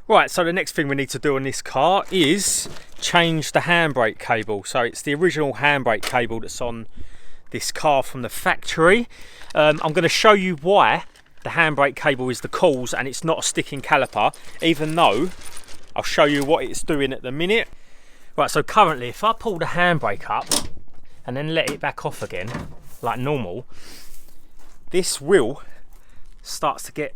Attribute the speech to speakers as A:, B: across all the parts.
A: Right, so the next thing we need to do on this car is change the handbrake cable. So it's the original handbrake cable that's on this car from the factory. I'm going to show you why the handbrake cable is the cause and it's not a sticking caliper, even though I'll show you what it's doing at the minute. Right, so currently if I pull the handbrake up and then let it back off again like normal, this wheel starts to get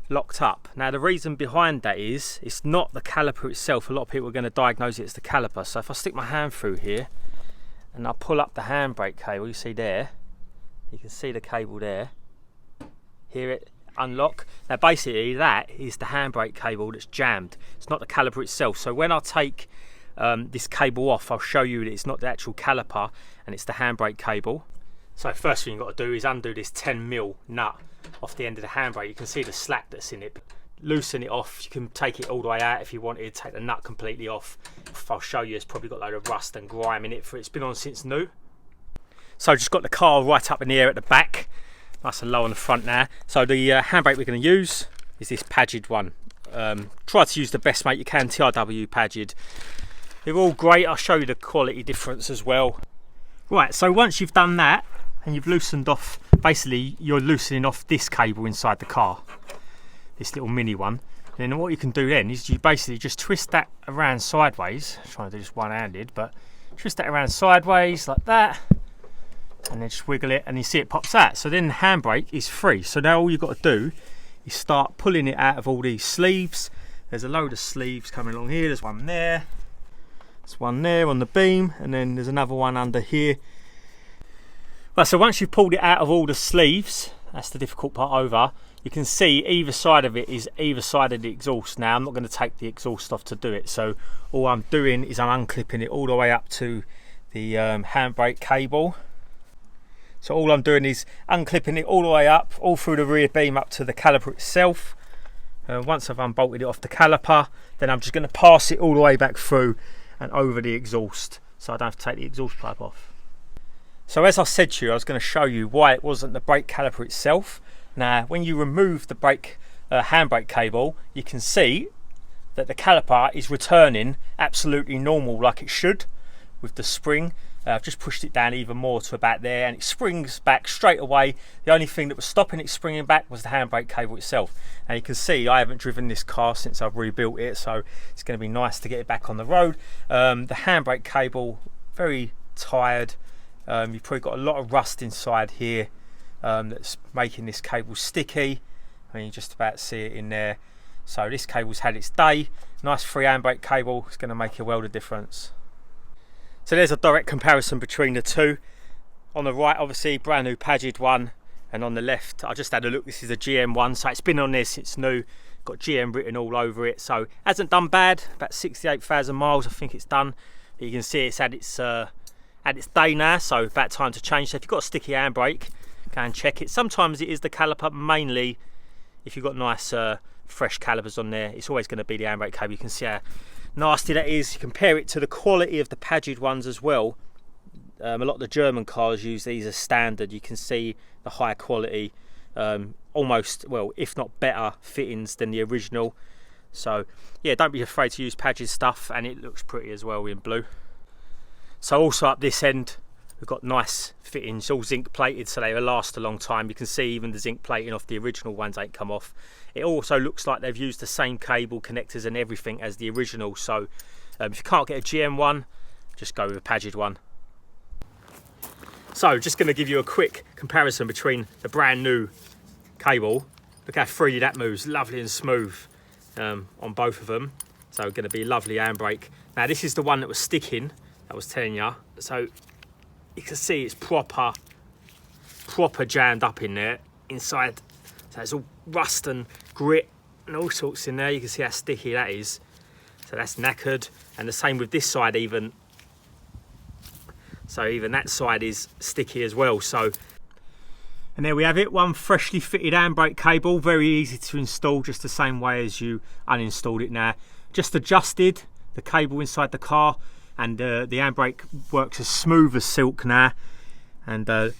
A: locked up. Now the reason behind that is it's not the caliper itself. A lot of people are going to diagnose it as the caliper. So if I stick my hand through here and I pull up the handbrake cable, you see there, you can see the cable there, hear it unlock. Now basically that is the handbrake cable that's jammed. It's not the caliper itself. So when I take this cable off, I'll show you that it's not the actual caliper and it's the handbrake cable. So first thing you've got to do is undo this 10mm nut off the end of the handbrake. You can see the slack that's in it. Loosen it off. You can take it all the way out if you wanted. Take the nut completely off. If I'll show you, it's probably got a load of rust and grime in it, for it's been on since new. So just got the car right up in the air at the back, nice and low on the front now. So the handbrake we're going to use is this Pagid one. Try to use the best mate you can, TRW Pagid. They're all great. I'll show you the quality difference as well. Right, so once you've done that and you've loosened off, basically you're loosening off this cable inside the car, this little mini one. And then what you can do then is you basically just twist that around sideways. I'm trying to do this one-handed, but twist that around sideways like that, and then just wiggle it, and you see it pops out. So then the handbrake is free. So now all you've got to do is start pulling it out of all these sleeves. There's a load of sleeves coming along here. There's one there. There's one there on the beam, and then there's another one under here. Right, so once you've pulled it out of all the sleeves, that's the difficult part over, you can see either side of it is either side of the exhaust. Now I'm not going to take the exhaust off to do it, so all I'm doing is I'm unclipping it all the way up to the handbrake cable. So all I'm doing is unclipping it all the way up, all through the rear beam up to the caliper itself. Once I've unbolted it off the caliper, then I'm just going to pass it all the way back through and over the exhaust, so I don't have to take the exhaust pipe off. So as I said to you, I was going to show you why it wasn't the brake caliper itself. Now when you remove the handbrake cable, you can see that the caliper is returning absolutely normal like it should with the spring. I've just pushed it down even more to about there, and it springs back straight away. The only thing that was stopping it springing back was the handbrake cable itself. And you can see I haven't driven this car since I've rebuilt it, so it's going to be nice to get it back on the road. The handbrake cable, very tired. You've probably got a lot of rust inside here that's making this cable sticky. I mean, you just about see it in there. So this cable's had its day. Nice free handbrake cable. It's going to make a world of difference. So there's a direct comparison between the two. On the right, obviously, brand new Pagid one, and on the left, I just had a look. This is a GM one, so it's been on there since new. Got GM written all over it, so hasn't done bad. About 68,000 miles, I think it's done. But you can see it's had its day now, so about time to change. So if you've got a sticky handbrake, go and check it. Sometimes it is the caliper, mainly if you've got nice fresh calipers on there, it's always going to be the handbrake cable. You can see how nasty that is. You compare it to the quality of the Pagid ones as well. A lot of the German cars use these as standard. You can see the high quality, almost, well, if not better fittings than the original. So yeah, don't be afraid to use Pagid stuff, and it looks pretty as well in blue. So also up this end, we've got nice fittings, all zinc plated, so they will last a long time. You can see even the zinc plating off the original ones ain't come off. It also looks like they've used the same cable connectors and everything as the original. So if you can't get a GM one, just go with a Pagid one. So just going to give you a quick comparison between the brand new cable. Look how freely that moves, lovely and smooth on both of them. So going to be a lovely handbrake. Now this is the one that was sticking, I was telling you. So you can see it's proper jammed up in there inside. So it's all rust and grit and all sorts in there. You can see how sticky that is. So that's knackered, and the same with this side even. So even that side is sticky as well. So, and there we have it, one freshly fitted handbrake cable, very easy to install, just the same way as you uninstalled it now. Just adjusted the cable inside the car, and the handbrake works as smooth as silk now. And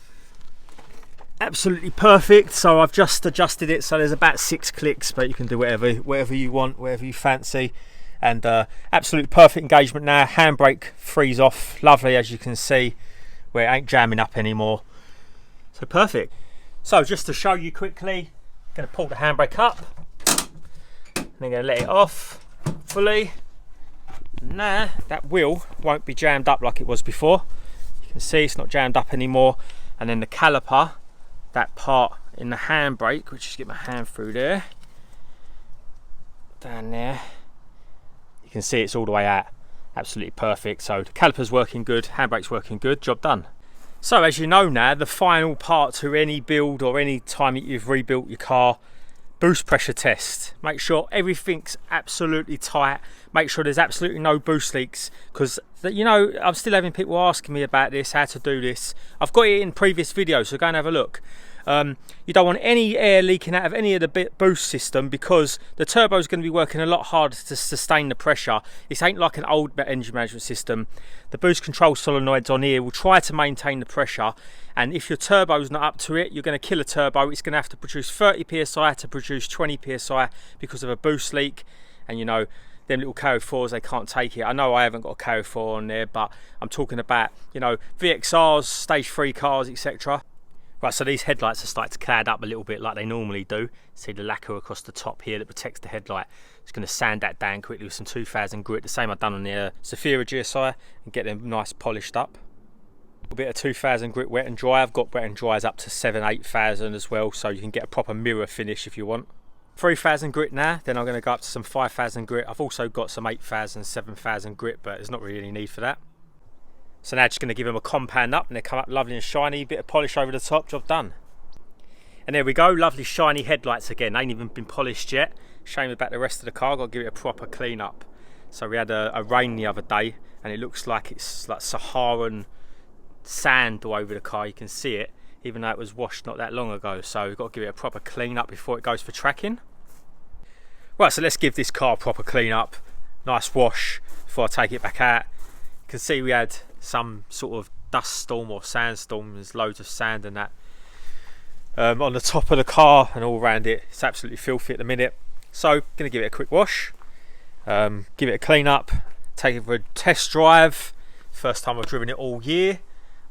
A: absolutely perfect. So I've just adjusted it so there's about 6 clicks, but you can do whatever you want, whatever you fancy. And absolutely perfect engagement now. Handbrake frees off lovely, as you can see, where it ain't jamming up anymore. So perfect. So just to show you quickly, I'm going to pull the handbrake up and then going to let it off fully. Now that wheel won't be jammed up like it was before. You can see it's not jammed up anymore. And then the caliper, that part in the handbrake, which is get my hand through there, down there, you can see it's all the way out. Absolutely perfect. So the caliper's working good, handbrake's working good, job done. So as you know now, the final part to any build or any time that you've rebuilt your car, boost pressure test. Make sure everything's absolutely tight. Make sure there's absolutely no boost leaks, because you know, I'm still having people asking me about this, how to do this. I've got it in previous videos, so go and have a look. You don't want any air leaking out of any of the boost system, because the turbo is going to be working a lot harder to sustain the pressure. This ain't like an old engine management system. The boost control solenoids on here will try to maintain the pressure, and if your turbo's not up to it, you're going to kill a turbo. It's going to have to produce 30 psi to produce 20 psi because of a boost leak. And you know, them little KO4s, they can't take it. I know I haven't got a KO4 on there, but I'm talking about, you know, VXRs, stage 3 cars, etc. Right, so these headlights are starting to cloud up a little bit like they normally do. See the lacquer across the top here that protects the headlight. It's going to sand that down quickly with some 2000 grit, the same I've done on the Zafira GSI, and get them nice polished up. A bit of 2000 grit wet and dry. I've got wet and dries up to 7,000-8,000 as well, so you can get a proper mirror finish if you want. 3,000 grit now, then I'm going to go up to some 5,000 grit. I've also got some 8,000, 7,000 grit, but there's not really any need for that. So now just going to give them a compound up and they come up lovely and shiny, bit of polish over the top, job done. And there we go, lovely shiny headlights again. They ain't even been polished yet. Shame about the rest of the car, got to give it a proper clean up. So we had a rain the other day and it looks like it's like Saharan sand all over the car. You can see it, even though it was washed not that long ago. So we've got to give it a proper clean up before it goes for tracking. Right, so let's give this car a proper clean up. Nice wash before I take it back out. You can see we had some sort of dust storm or sandstorm. There's loads of sand and that on the top of the car and all around it. It's absolutely filthy at the minute. So going to give it a quick wash, give it a clean up, take it for a test drive. First time I've driven it all year.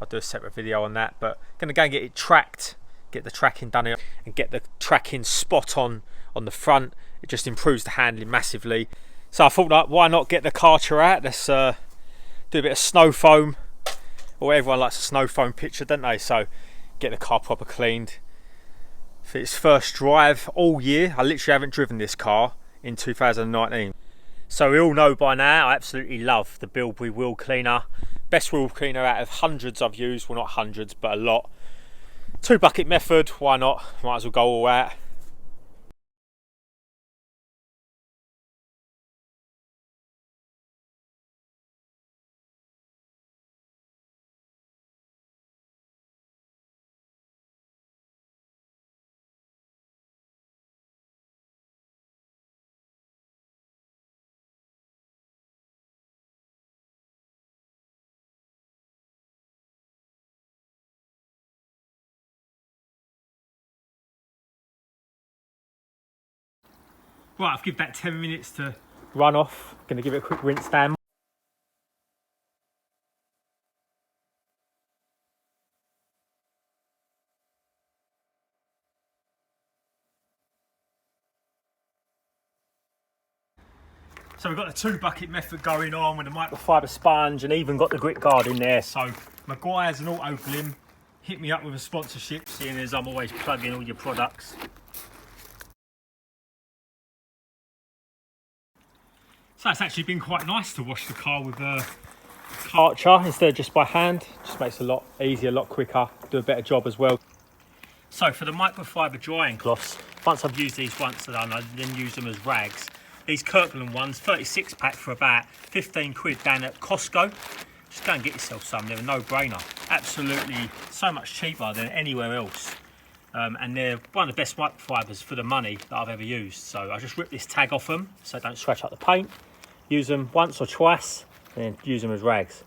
A: I'll do a separate video on that, but going to go and get it tracked, get the tracking done here and get the tracking spot on the front. It just improves the handling massively. So I thought, like, why not get the Karcher out? Let's do a bit of snow foam, or everyone likes a snow foam picture, don't they? So get the car proper cleaned. For its first drive all year, I literally haven't driven this car in 2019. So we all know by now I absolutely love the Bilberry wheel cleaner. Best wheel cleaner out of hundreds I've used. Well, not hundreds, but a lot. 2 bucket method, why not? Might as well go all out. Right, I've given that 10 minutes to run off. Gonna give it a quick rinse down. So we've got the 2 bucket method going on with the microfiber sponge and even got the grit guard in there. So Maguire's and Auto Glim, hit me up with a sponsorship, seeing as I'm always plugging all your products. So it's actually been quite nice to wash the car with a Karcher instead of just by hand. Just makes it a lot easier, a lot quicker, do a better job as well. So for the microfiber drying cloths, once I've used these once and I then use them as rags. These Kirkland ones, 36 pack for about 15 quid down at Costco. Just go and get yourself some, they're a no-brainer. Absolutely so much cheaper than anywhere else. And they're one of the best microfibers for the money that I've ever used. So I just rip this tag off them so I don't scratch up the paint. Use them once or twice and then use them as rags.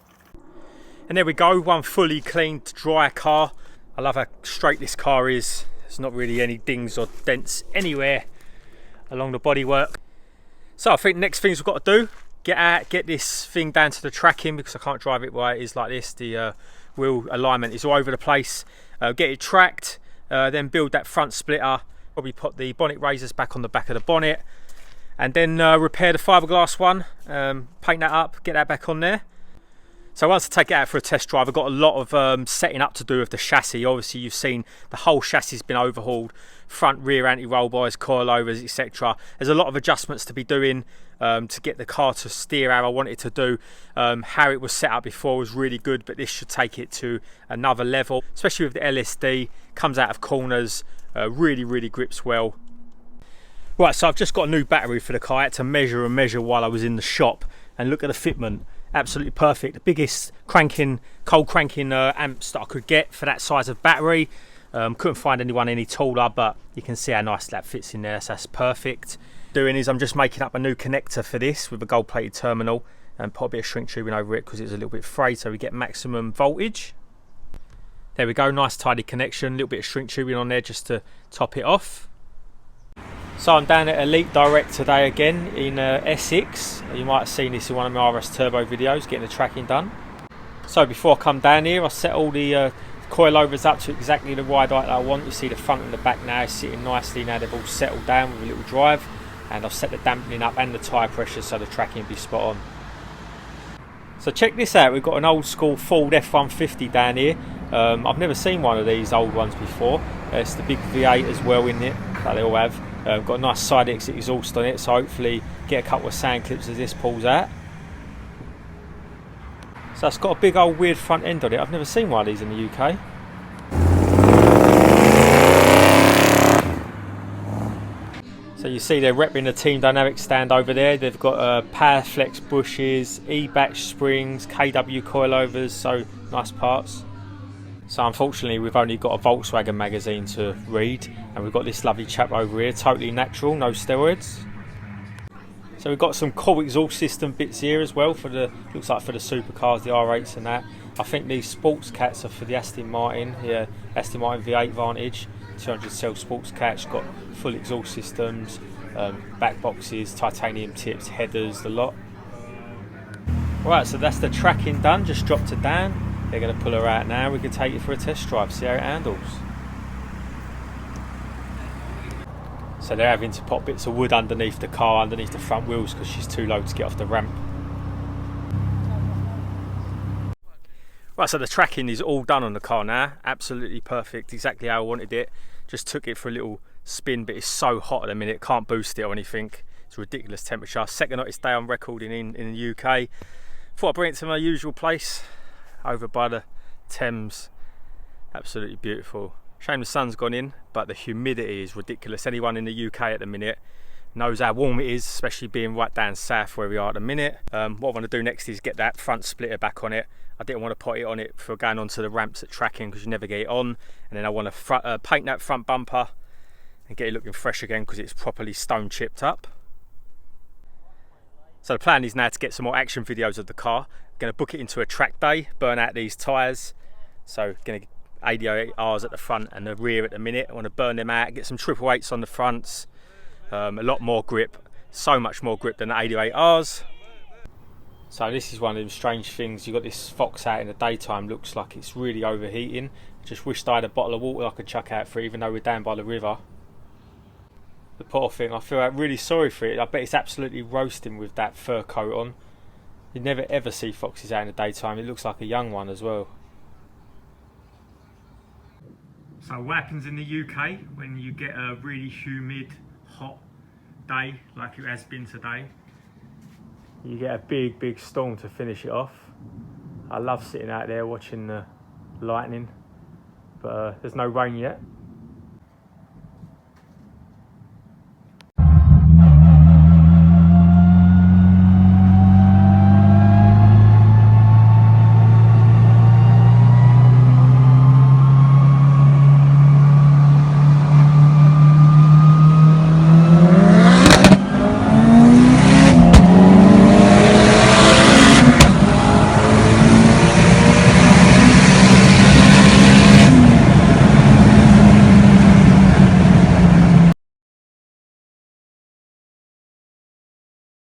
A: And there we go, one fully cleaned dry car. I love how straight this car is. There's not really any dings or dents anywhere along the bodywork. So I think next things we've got to do, get out, get this thing down to the tracking, because I can't drive it while it is like this. The wheel alignment is all over the place. Get it tracked, then build that front splitter, probably put the bonnet raisers back on the back of the bonnet, and then repair the fiberglass one, paint that up, get that back on there. So once I take it out for a test drive, I've got a lot of setting up to do with the chassis. Obviously you've seen the whole chassis has been overhauled, front, rear anti-roll bars, coilovers, etc. There's a lot of adjustments to be doing to get the car to steer how I want it to do. How it was set up before was really good, but this should take it to another level, especially with the LSD, comes out of corners, really grips well. Right, so I've just got a new battery for the car. I had to measure while I was in the shop, and look at the fitment. Absolutely perfect. The biggest cold cranking amps that I could get for that size of battery. Couldn't find anyone any taller, but you can see how nice that fits in there, so that's perfect. Doing is I'm just making up a new connector for this with a gold plated terminal, and put a bit of shrink tubing over it because it's a little bit frayed, so we get maximum voltage. There we go, nice tidy connection, a little bit of shrink tubing on there just to top it off. So I'm down at Elite Direct today again in Essex. You might have seen this in one of my RS Turbo videos, getting the tracking done. So before I come down here, I set all the coilovers up to exactly the wide height that I want. You see the front and the back now sitting nicely. Now they've all settled down with a little drive, and I've set the dampening up and the tyre pressure so the tracking will be spot on. So check this out, we've got an old school Ford F-150 down here. I've never seen one of these old ones before. It's the big V8 as well in it that they all have. Got a nice side exit exhaust on it, so hopefully get a couple of sound clips as this pulls out. So it's got a big old weird front end on it. I've never seen one of these in the UK. So you see they're repping the Team Dynamics stand over there. They've got Power Flex bushes, E-batch springs, KW coilovers, so nice parts. So unfortunately we've only got a Volkswagen magazine to read, and we've got this lovely chap over here, totally natural, no steroids. So we've got some cool exhaust system bits here as well for the, looks like for the supercars, the R8s and that. I think these sports cats are for the Aston Martin, yeah, Aston Martin V8 Vantage, 200cc sports cats, got full exhaust systems, back boxes, titanium tips, headers, the lot. Right, so that's the tracking done, just dropped it down. They're going to pull her out now. We can take it for a test drive, see how it handles. So they're having to pop bits of wood underneath the car, underneath the front wheels, because she's too low to get off the ramp. Right, so the tracking is all done on the car now. Absolutely perfect, exactly how I wanted it. Just took it for a little spin, but it's so hot at the minute, can't boost it or anything. It's a ridiculous temperature. Second hottest day I'm recording in the UK. Thought I'd bring it to my usual place, over by the Thames. Absolutely beautiful. Shame the sun's gone in, but the humidity is ridiculous. Anyone in the UK at the minute knows how warm it is, especially being right down south where we are at the minute. What I want to do next is get that front splitter back on it. I didn't want to put it on it for going onto the ramps at tracking because you never get it on, and then I want to paint that front bumper and get it looking fresh again because it's properly stone chipped up. So the plan is now to get some more action videos of the car. Going to book it into a track day, burn out these tyres. So going to 88Rs at the front and the rear at the minute. I want to burn them out, get some 888s on the fronts. A lot more grip, so much more grip than the 88Rs. So this is one of them strange things. You've got this Fox out in the daytime, looks like it's really overheating. Just wished I had a bottle of water I could chuck out for it, even though we're down by the river. The poor thing, I feel really sorry for it. I bet it's absolutely roasting with that fur coat on. You never ever see foxes out in the daytime. It looks like a young one as well. So what happens in the UK when you get a really humid, hot day like it has been today? You get a big storm to finish it off. I love sitting out there watching the lightning, but there's no rain yet.